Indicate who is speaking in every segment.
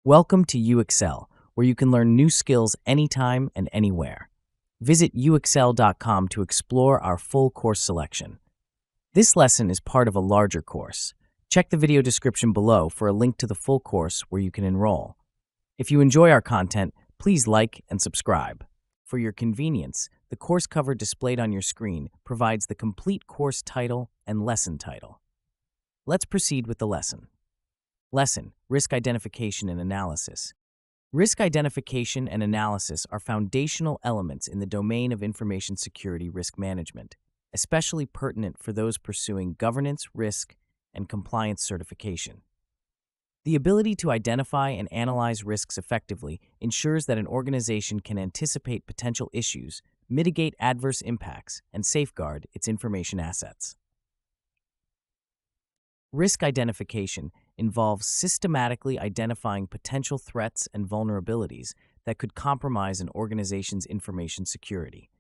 Speaker 1: Welcome to UXL, where you can learn new skills anytime and anywhere. Visit uxl.com to explore our full course selection. This lesson is part of a larger course. Check the video description below for a link to the full course where you can enroll. If you enjoy our content, please like and subscribe. For your convenience, the course cover displayed on your screen provides the complete course title and lesson title. Let's proceed with the lesson. Lesson: Risk Identification and Analysis. Risk identification and analysis are foundational elements in the domain of information security risk management, especially pertinent for those pursuing governance, risk, and compliance certification. The ability to identify and analyze risks effectively ensures that an organization can anticipate potential issues, mitigate adverse impacts, and safeguard its information assets. Risk identification involves systematically identifying potential threats and vulnerabilities that could compromise an organization's information security.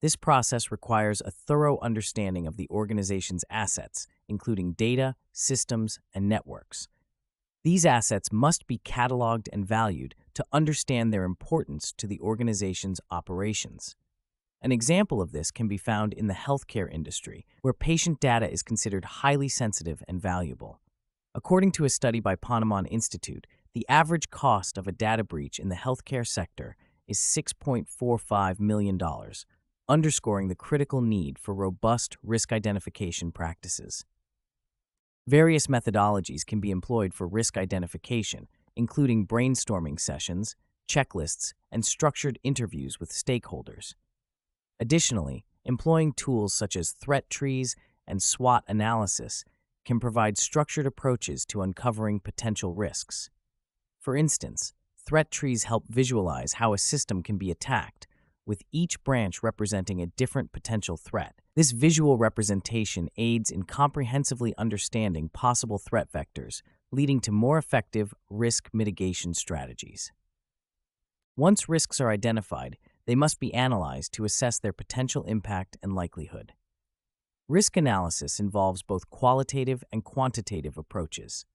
Speaker 1: This process requires a thorough understanding of the organization's assets, including data, systems, and networks. These assets must be cataloged and valued to understand their importance to the organization's operations. An example of this can be found in the healthcare industry, where patient data is considered highly sensitive and valuable. According to a study by Ponemon Institute, the average cost of a data breach in the healthcare sector is $6.45 million, underscoring the critical need for robust risk identification practices. Various methodologies can be employed for risk identification, including brainstorming sessions, checklists, and structured interviews with stakeholders. Additionally, employing tools such as threat trees and SWOT analysis can provide structured approaches to uncovering potential risks. For instance, threat trees help visualize how a system can be attacked, with each branch representing a different potential threat. This visual representation aids in comprehensively understanding possible threat vectors, leading to more effective risk mitigation strategies. Once risks are identified, they must be analyzed to assess their potential impact and likelihood. Risk analysis involves both qualitative and quantitative approaches.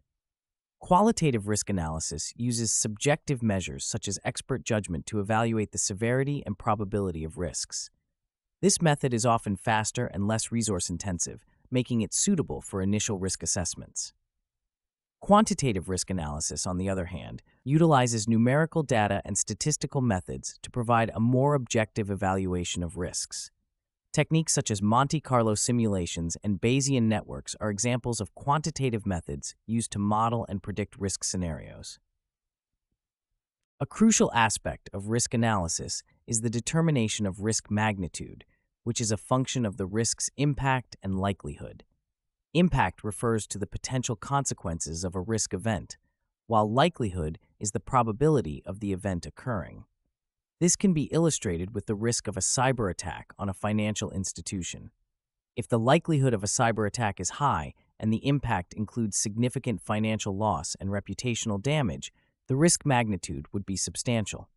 Speaker 1: Qualitative risk analysis uses subjective measures such as expert judgment to evaluate the severity and probability of risks. This method is often faster and less resource-intensive, making it suitable for initial risk assessments. Quantitative risk analysis, on the other hand, utilizes numerical data and statistical methods to provide a more objective evaluation of risks. Techniques such as Monte Carlo simulations and Bayesian networks are examples of quantitative methods used to model and predict risk scenarios. A crucial aspect of risk analysis is the determination of risk magnitude, which is a function of the risk's impact and likelihood. Impact refers to the potential consequences of a risk event, while likelihood is the probability of the event occurring. This can be illustrated with the risk of a cyber attack on a financial institution. If the likelihood of a cyber attack is high and the impact includes significant financial loss and reputational damage, the risk magnitude would be substantial.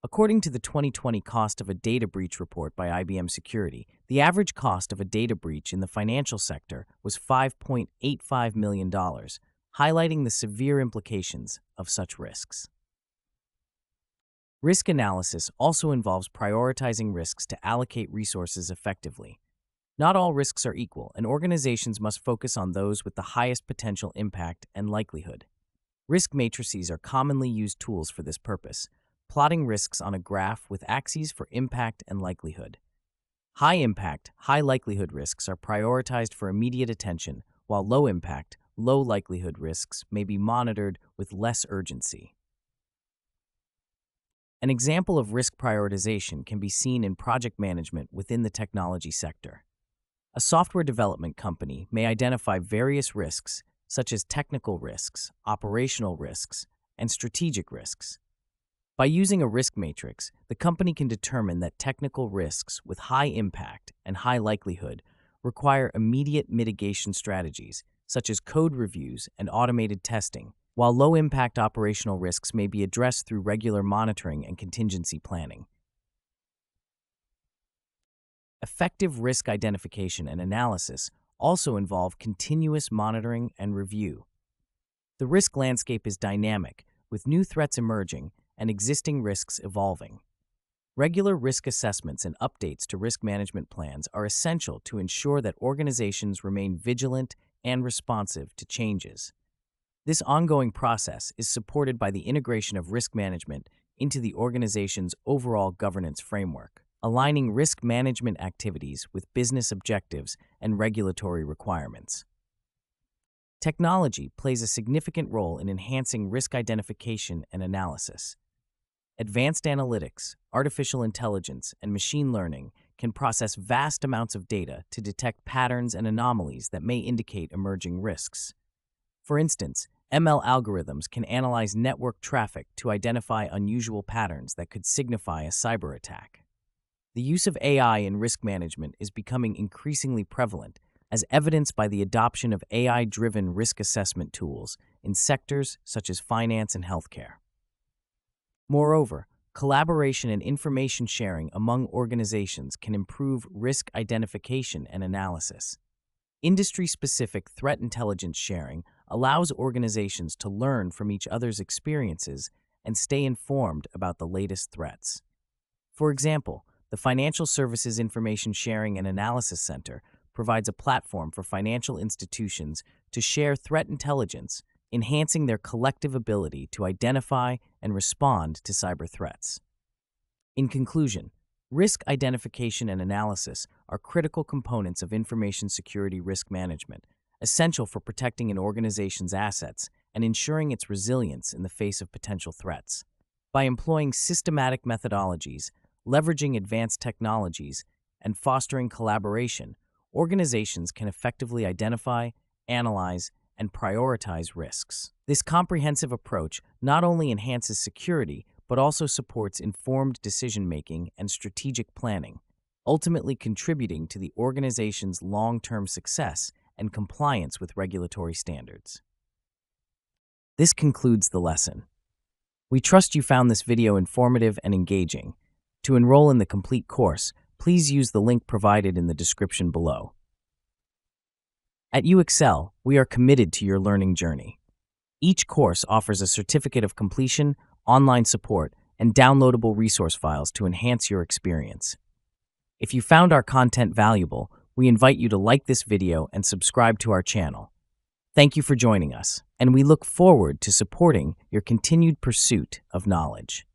Speaker 1: According to the 2020 Cost of a Data Breach report by IBM Security, the average cost of a data breach in the financial sector was $5.85 million, highlighting the severe implications of such risks. Risk analysis also involves prioritizing risks to allocate resources effectively. Not all risks are equal, and organizations must focus on those with the highest potential impact and likelihood. Risk matrices are commonly used tools for this purpose, plotting risks on a graph with axes for impact and likelihood. High impact, high likelihood risks are prioritized for immediate attention, while low impact, low likelihood risks may be monitored with less urgency. An example of risk prioritization can be seen in project management within the technology sector. A software development company may identify various risks, such as technical risks, operational risks, and strategic risks. By using a risk matrix, the company can determine that technical risks with high impact and high likelihood require immediate mitigation strategies, such as code reviews and automated testing, while low-impact operational risks may be addressed through regular monitoring and contingency planning. Effective risk identification and analysis also involve continuous monitoring and review. The risk landscape is dynamic, with new threats emerging and existing risks evolving. Regular risk assessments and updates to risk management plans are essential to ensure that organizations remain vigilant and responsive to changes. This ongoing process is supported by the integration of risk management into the organization's overall governance framework, aligning risk management activities with business objectives and regulatory requirements. Technology plays a significant role in enhancing risk identification and analysis. Advanced analytics, artificial intelligence, and machine learning can process vast amounts of data to detect patterns and anomalies that may indicate emerging risks. For instance, ML algorithms can analyze network traffic to identify unusual patterns that could signify a cyber attack. The use of AI in risk management is becoming increasingly prevalent, as evidenced by the adoption of AI-driven risk assessment tools in sectors such as finance and healthcare. Moreover, collaboration and information sharing among organizations can improve risk identification and analysis. Industry-specific threat intelligence sharing allows organizations to learn from each other's experiences and stay informed about the latest threats. For example, the Financial Services Information Sharing and Analysis Center provides a platform for financial institutions to share threat intelligence, enhancing their collective ability to identify and respond to cyber threats. In conclusion, risk identification and analysis are critical components of information security risk management, essential for protecting an organization's assets and ensuring its resilience in the face of potential threats. By employing systematic methodologies, leveraging advanced technologies, and fostering collaboration, organizations can effectively identify, analyze, and prioritize risks. This comprehensive approach not only enhances security, but also supports informed decision-making and strategic planning, ultimately contributing to the organization's long-term success and compliance with regulatory standards. This concludes the lesson. We trust you found this video informative and engaging. To enroll in the complete course, please use the link provided in the description below. At UExcel, we are committed to your learning journey. Each course offers a certificate of completion, online support, and downloadable resource files to enhance your experience. If you found our content valuable, we invite you to like this video and subscribe to our channel. Thank you for joining us, and we look forward to supporting your continued pursuit of knowledge.